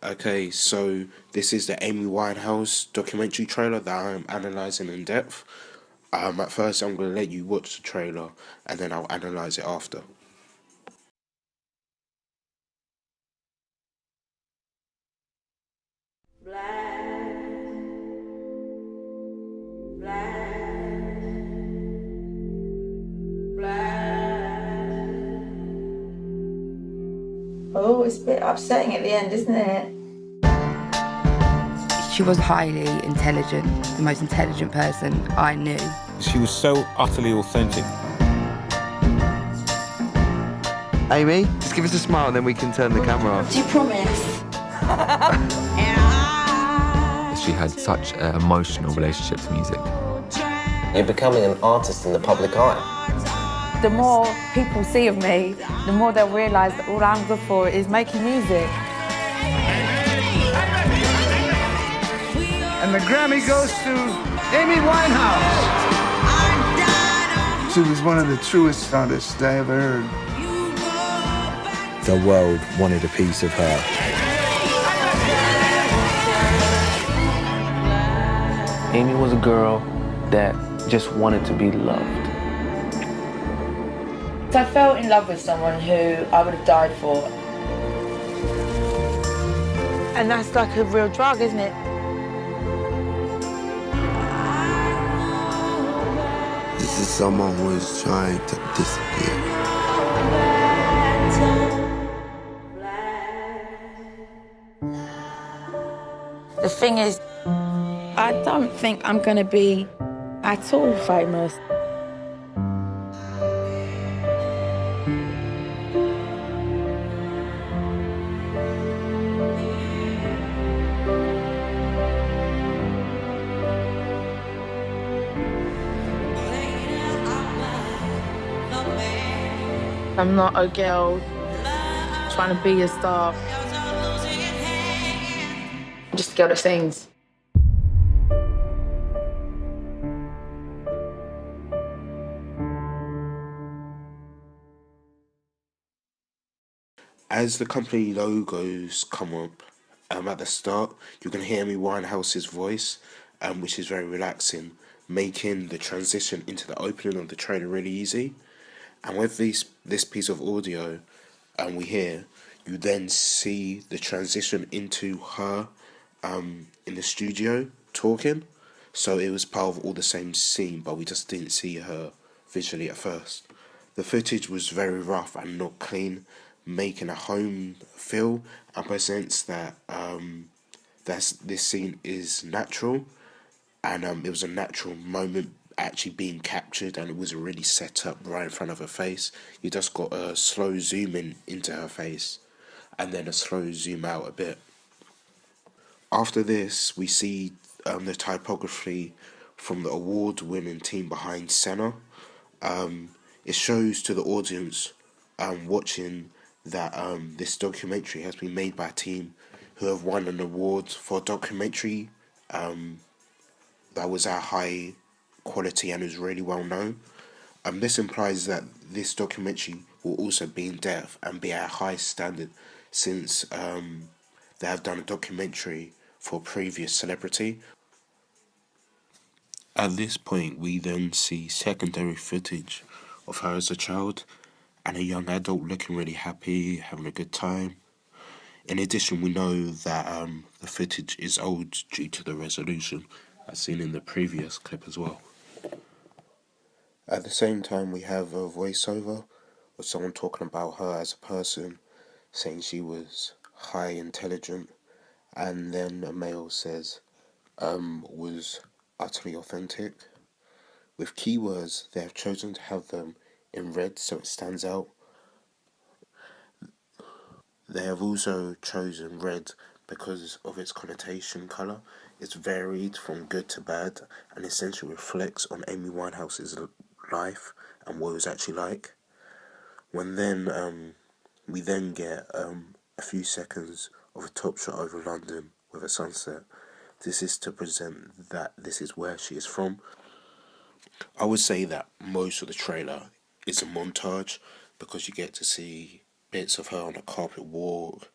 Okay, so this is the Amy Winehouse documentary trailer that I'm analysing in depth. At first, I'm going to let you watch the trailer and then I'll analyse it after. Oh, it's a bit upsetting at the end, isn't it? She was highly intelligent, the most intelligent person I knew. She was so utterly authentic. Amy, just give us a smile and then we can turn the camera off. Do you promise? She had such an emotional relationship to music. You're becoming an artist in the public eye. The more people see of me, the more they'll realise that all I'm good for is making music. And the Grammy goes to Amy Winehouse. She was one of the truest artists I ever heard. The world wanted a piece of her. Amy was a girl that just wanted to be loved. I fell in love with someone who I would have died for. And that's like a real drug, isn't it? This is someone who is trying to disappear. The thing is, I don't think I'm going to be at all famous. I'm not a girl trying to be a star. I'm just a girl that sings. As the company logos come up at the start, you can hear Amy Winehouse's voice, which is very relaxing, making the transition into the opening of the trailer really easy. And with this piece of audio we hear, you then see the transition into her in the studio talking. So it was part of all the same scene, but we just didn't see her visually at first. The footage was very rough and not clean, making a home feel and presents that this scene is natural, and it was a natural moment actually being captured, and it was really set up right in front of her face. You just got a slow zoom in into her face and then a slow zoom out a bit. After this, we see the typography from the award-winning team behind Senna. It shows to the audience watching that this documentary has been made by a team who have won an award for a documentary that was at high quality and is really well known. This implies that this documentary will also be in depth and be at a high standard, since they have done a documentary for a previous celebrity. At this point, we then see secondary footage of her as a child and a young adult looking really happy, having a good time. In addition, we know that the footage is old due to the resolution, as seen in the previous clip as well. At the same time, we have a voiceover of someone talking about her as a person, saying she was high intelligent, and then a male says, was utterly authentic. With keywords, they have chosen to have them in red so it stands out. They have also chosen red because of its connotation colour. It's varied from good to bad and essentially reflects on Amy Winehouse's life and what it was actually like. When then we then get a few seconds of a top shot over London with a sunset. This is to present that this is where she is from. I would say that most of the trailer is a montage because you get to see bits of her on a carpet walk,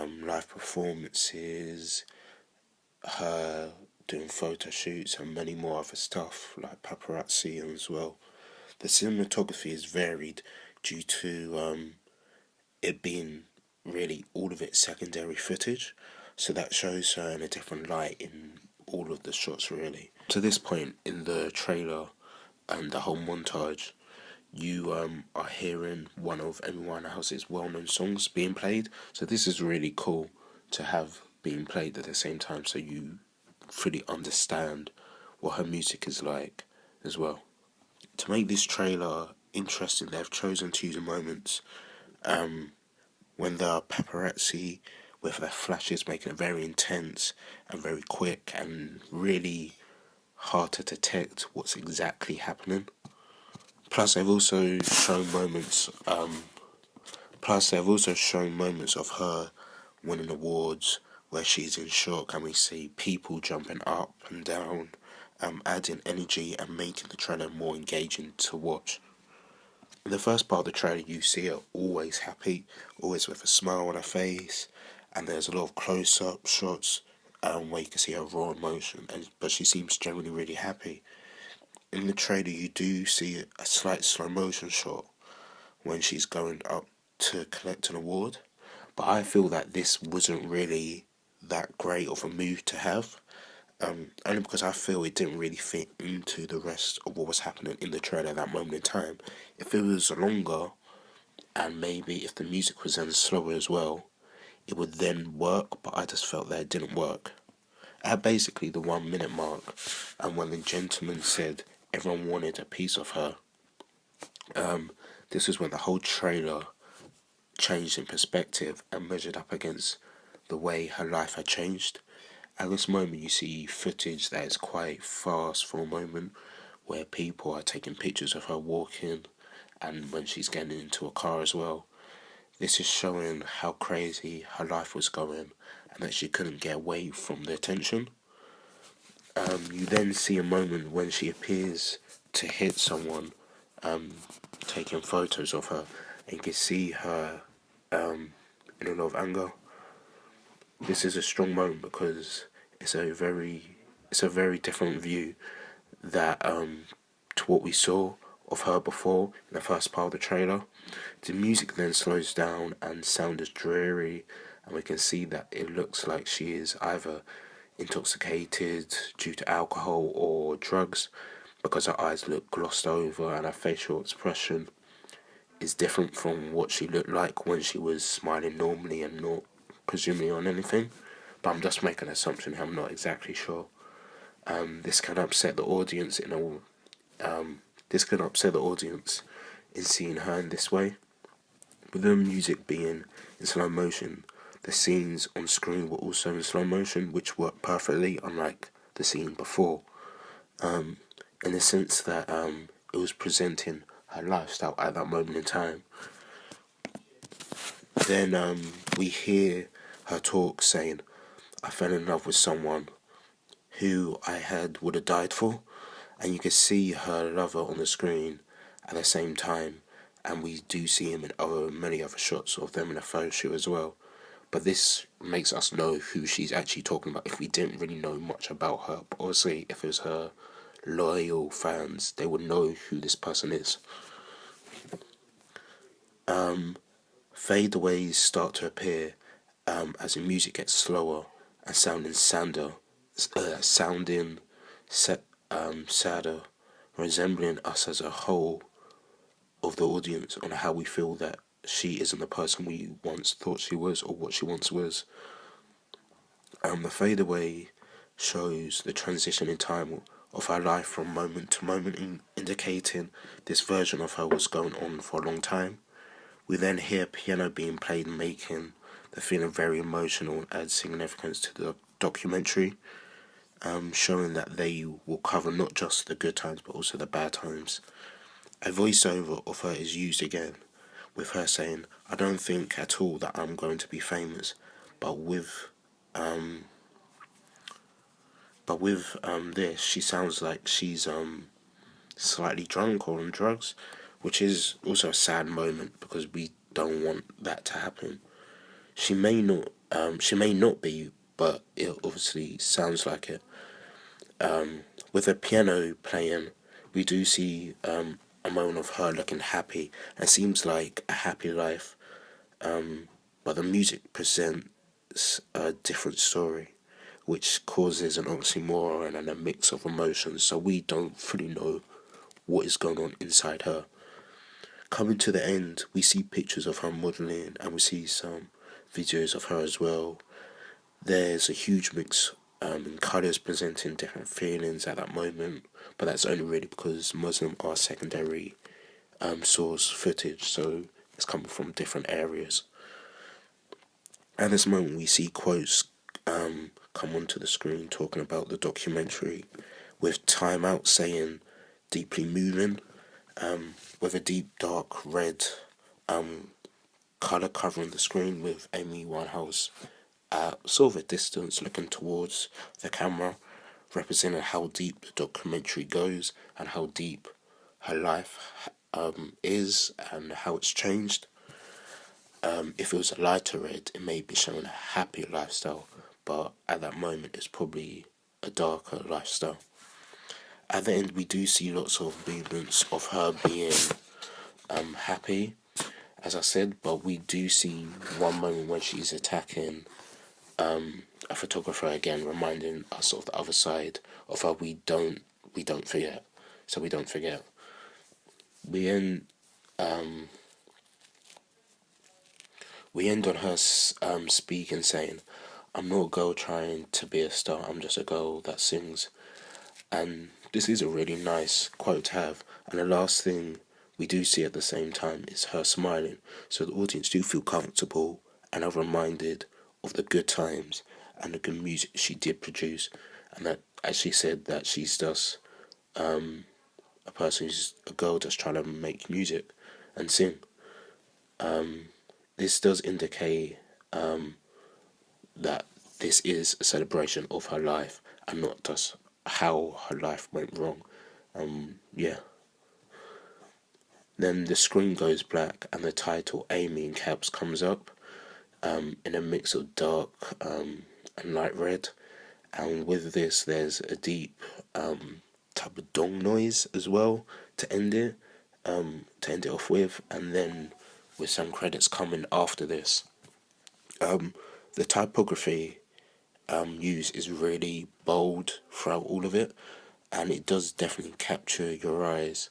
live performances, her doing photo shoots and many more other stuff like paparazzi as well. The cinematography is varied due to it being really all of it secondary footage, so that shows her in a different light in all of the shots really. To this point in the trailer and the whole montage, you are hearing one of Amy Winehouse's well-known songs being played, so this is really cool to have being played at the same time, so you fully understand what her music is like as well. To make this trailer interesting, they've chosen to use moments when there are paparazzi with their flashes, making it very intense and very quick and really hard to detect what's exactly happening. Plus, they've also shown moments. Of her winning awards where she's in shock, and we see people jumping up and down, adding energy and making the trailer more engaging to watch. In the first part of the trailer, you see her always happy, always with a smile on her face, and there's a lot of close-up shots where you can see her raw emotion, but she seems generally really happy. In the trailer, you do see a slight slow motion shot when she's going up to collect an award, but I feel that this wasn't really that great of a move to have, only because I feel it didn't really fit into the rest of what was happening in the trailer at that moment in time. If it was longer, and maybe if the music was then slower as well, it would then work, but I just felt that it didn't work. At basically the 1 minute mark, and when the gentleman said everyone wanted a piece of her, this is when the whole trailer changed in perspective and measured up against the way her life had changed. At this moment you see footage that is quite fast for a moment, where people are taking pictures of her walking and when she's getting into a car as well. This is showing how crazy her life was going and that she couldn't get away from the attention. You then see a moment when she appears to hit someone, taking photos of her, and you can see her in a lot of anger. This is a strong moment because it's a very different view that to what we saw of her before in the first part of the trailer. The music then slows down and sound is dreary, and we can see that it looks like she is either intoxicated due to alcohol or drugs, because her eyes look glossed over and her facial expression is different from what she looked like when she was smiling normally and not presumably on anything. But I'm just making an assumption here, I'm not exactly sure. This can upset the audience in seeing her in this way. With the music being in slow motion, the scenes on screen were also in slow motion, which worked perfectly, unlike the scene before, in the sense that it was presenting her lifestyle at that moment in time. Then we hear her talk saying, "I fell in love with someone who would have died for," and you can see her lover on the screen at the same time, and we do see him in many other shots of them in a photo shoot as well. But this makes us know who she's actually talking about if we didn't really know much about her. But obviously, if it was her loyal fans, they would know who this person is. Fadeaways start to appear as the music gets slower and sounding sadder, resembling us as a whole of the audience on how we feel that she isn't the person we once thought she was or what she once was. The fadeaway shows the transition in time of her life from moment to moment, indicating this version of her was going on for a long time. We then hear piano being played, making the feeling very emotional and adds significance to the documentary, showing that they will cover not just the good times but also the bad times. A voiceover of her is used again, with her saying, "I don't think at all that I'm going to be famous," but with this, she sounds like she's slightly drunk or on drugs, which is also a sad moment because we don't want that to happen. She may not She may not be, but it obviously sounds like it. With the piano playing, we do see a moment of her looking happy. It seems like a happy life, but the music presents a different story, which causes an oxymoron and a mix of emotions, so we don't fully know what is going on inside her. Coming to the end, we see pictures of her modelling, and we see some videos of her as well. There's a huge mix in colours presenting different feelings at that moment, but that's only really because Muslim are secondary source footage, so it's coming from different areas. At this moment, we see quotes come onto the screen talking about the documentary, with Time Out saying deeply moving, with a deep dark red colour covering the screen, with Amy Winehouse at sort of a distance looking towards the camera, representing how deep the documentary goes and how deep her life is and how it's changed. If it was a lighter red, it may be showing a happier lifestyle, but at that moment it's probably a darker lifestyle. At the end, we do see lots of movements of her being happy, as I said, but we do see one moment when she's attacking a photographer again, reminding us of the other side of how we don't forget. So we don't forget. We end on her speaking, saying, "I'm not a girl trying to be a star. I'm just a girl that sings." And this is a really nice quote to have. And the last thing we do see at the same time is her smiling, so the audience do feel comfortable and are reminded of the good times and the good music she did produce, and that, as she said, that she's just a person who's a girl that's trying to make music and sing. This does indicate that this is a celebration of her life and not just how her life went wrong. Yeah. Then the screen goes black and the title Amy in caps comes up in a mix of dark and light red. And with this, there's a deep type of dong noise as well to end it off with, and then with some credits coming after this. The typography used is really bold throughout all of it, and it does definitely capture your eyes,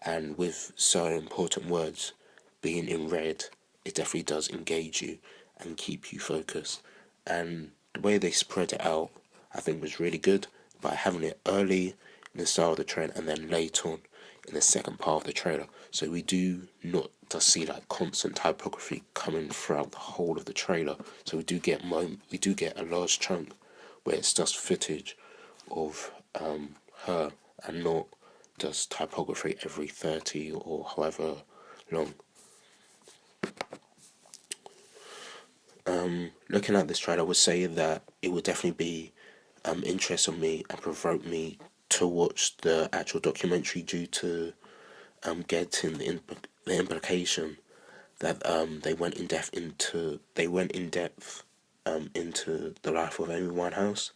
and with so important words being in red, it definitely does engage you and keep you focused. And the way they spread it out, I think, was really good, by having it early in the start of the trailer and then late on in the second part of the trailer. So we do not just see like constant typography coming throughout the whole of the trailer. So we do get a large chunk where it's just footage of her and not just typography every 30 or however long. Looking at this trailer, I would say that it would definitely be interest on me and provoke me to watch the actual documentary, due to getting the implication that they went in depth into the life of Amy Winehouse.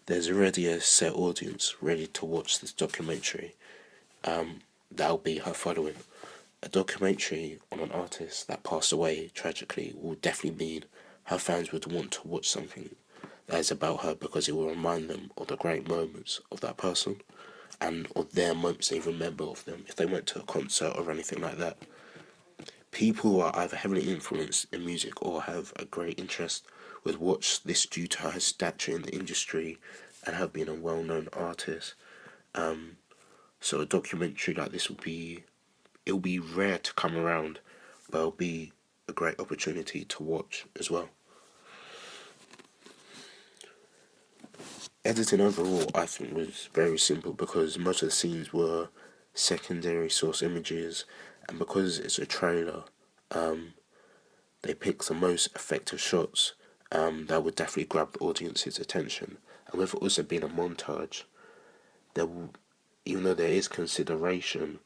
There's already a set audience ready to watch this documentary. That'll be her following. A documentary on an artist that passed away tragically will definitely mean her fans would want to watch something that is about her, because it will remind them of the great moments of that person and of their moments they remember of them if they went to a concert or anything like that. People who are either heavily influenced in music or have a great interest would watch this due to her stature in the industry and her being a well-known artist. So a documentary like this it'll be rare to come around, but it'll be a great opportunity to watch as well. Editing overall, I think, was very simple, because most of the scenes were secondary source images, and because it's a trailer, they picked the most effective shots that would definitely grab the audience's attention. And with it also being a montage, even though there is consideration,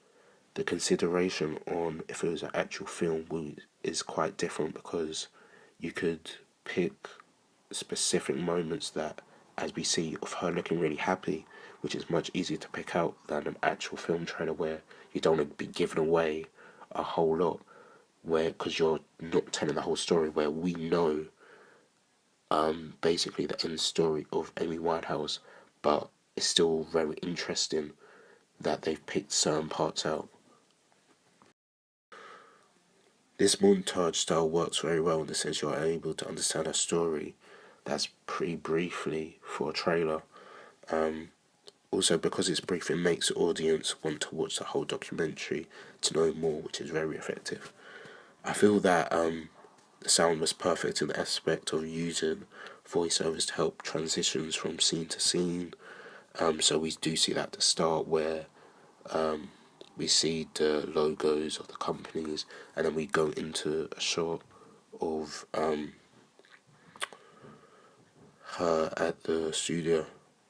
the consideration on if it was an actual film is quite different, because you could pick specific moments that, as we see, of her looking really happy, which is much easier to pick out than an actual film trailer where you don't want to be giving away a whole lot, where because you're not telling the whole story, where we know basically the end story of Amy Winehouse, but it's still very interesting that they've picked certain parts out. This montage style works very well in the sense you are able to understand a story that's pretty briefly for a trailer. Also, because it's brief, it makes the audience want to watch the whole documentary to know more, which is very effective. I feel that the sound was perfect in the aspect of using voiceovers to help transitions from scene to scene. So we do see that at the start where we see the logos of the companies, and then we go into a shot of her at the studio.